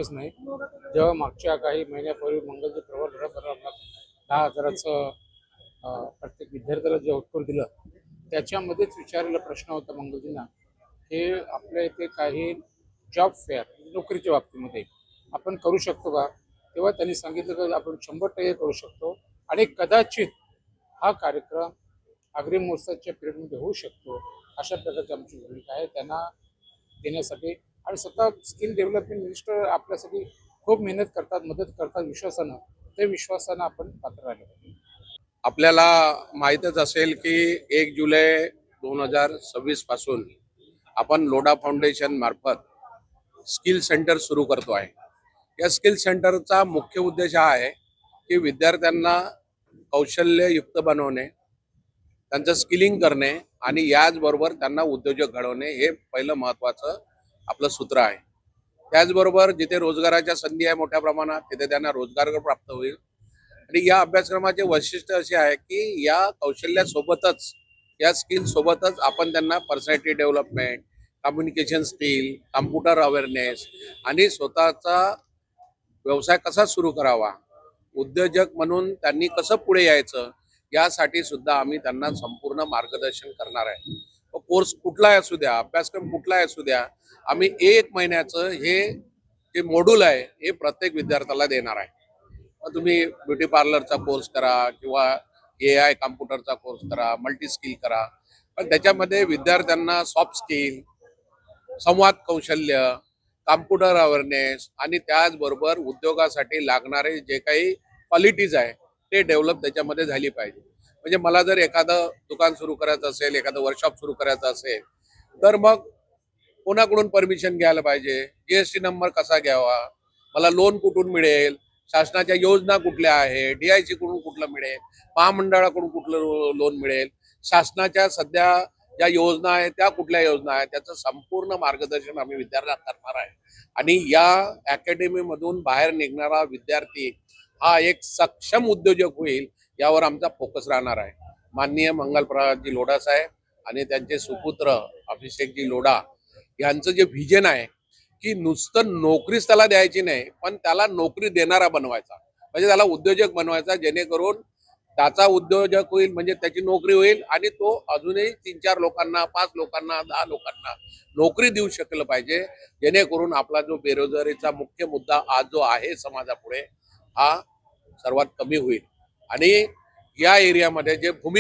नाही. जेव्हा मागच्या काही महिन्यापूर्वी मंगलजी प्रवर्तनाला 10,000चं प्रत्येक विद्यार्थ्याला जे उत्तर दिलं, त्याच्यामध्येच विचारलेला प्रश्न होता मंगलजींना, की आपल्या इथे काही जॉब फेअर नोकरीच्या बाबतीमध्ये आपण करू शकतो का? तेव्हा त्यांनी सांगितलं की आपण 100% करू शकतो आणि कदाचित हा कार्यक्रम अग्रिम मोर्चाच्या पिरियडमध्ये होऊ शकतो. अशा प्रकारची आमची भूमिका आहे त्यांना देण्यासाठी. आणि स्वतः स्किल डेव्हलपमेंट मिनिस्टर आपल्यासाठी खूप मेहनत करतात, मदत करतात विश्वासानं. ते विश्वासानं आपण पात्र राहिलं पाहिजे. आपल्याला माहीतच असेल की 1 जुलै 2026 पासून आपण लोढा फाउंडेशन मार्फत स्किल सेंटर सुरू करतो आहे. या स्किल सेंटरचा मुख्य उद्देश हा आहे की विद्यार्थ्यांना कौशल्ययुक्त बनवणे, त्यांचं स्किलिंग करणे आणि याचबरोबर त्यांना उद्योजक घडवणे हे पहिलं महत्त्वाचं आपलं सूत्र आहे. त्याचबरोबर जिथे रोजगाराच्या संधी आहे मोठ्या प्रमाणात तिथे त्यांना रोजगार प्राप्त होईल. आणि या अभ्यासक्रमाचे वैशिष्ट्य असे आहे की या कौशल्यासोबतच या स्किल सोबतच आपण त्यांना personality development, communication skill, computer awareness आणि स्वतःचा व्यवसाय कसा सुरू करावा, उद्योजक म्हणून त्यांनी कसं पुढे यायचं यासाठी सुद्धा आम्ही त्यांना संपूर्ण मार्गदर्शन करणार आहे. कोर्स कुठलाही असू द्या, अभ्यासक्रम कुठलाही असू द्या, आम्ही 1 महिन्याचं हे जे मॉड्यूल आहे हे प्रत्येक विद्यार्थ्याला देणार आहे. तुम्ही ब्युटी पार्लरचा कोर्स करा किंवा AI कॉम्प्युटरचा कोर्स करा, मल्टी स्किल करा, पण त्याच्यामध्ये विद्यार्थ्यांना सॉफ्ट स्किल, संवाद कौशल्य, कॉम्प्युटर अवेअरनेस आणि त्याचबरोबर उद्योगासाठी लागणारे जे काही क्वालिटीज आहे ते डेव्हलप त्याच्यामध्ये झाली पाहिजे. म्हणजे मला जर एखादं दुकान सुरू करायचं असेल, एखादं वर्कशॉप सुरू करायचं असेल, तर मग कोणाकडून परमिशन घ्यायला पाहिजे, GST नंबर कसा घ्यावा, मला लोन कुठून मिळेल, शासनाच्या योजना कुठल्या आहे, DIC कडून कुठलं मिळेल, महामंडळाकडून कुठलं लोन मिळेल, शासनाच्या सध्या ज्या योजना आहेत त्या कुठल्या योजना आहेत, त्याचं संपूर्ण मार्गदर्शन आम्ही विद्यार्थ्यांना करणार आहे. आणि या अकॅडमीमधून बाहेर निघणारा विद्यार्थी हा एक सक्षम उद्योजक होईल यावर आमचा फोकस राहणार आहे. माननीय मंगलप्रभाजी लोढा साहेब आणि त्यांचे सुपुत्र अभिषेकजी लोढा यांचं जे व्हिजन आहे की नुसतं नोकरीच त्याला द्यायची नाही, पण त्याला नोकरी देणारा बनवायचा, म्हणजे त्याला उद्योजक बनवायचा, जेणेकरून त्याचा उद्योजक होईल म्हणजे त्याची नोकरी होईल आणि तो अजूनही 3-4 लोकांना, 5 लोकांना, 10 लोकांना नोकरी देऊ शकलं पाहिजे, जेणेकरून आपला जो बेरोजगारीचा मुख्य मुद्दा आज जो आहे समाजापुढे हा सर्वात कमी होईल. आणि या एरियामध्ये जे भूमी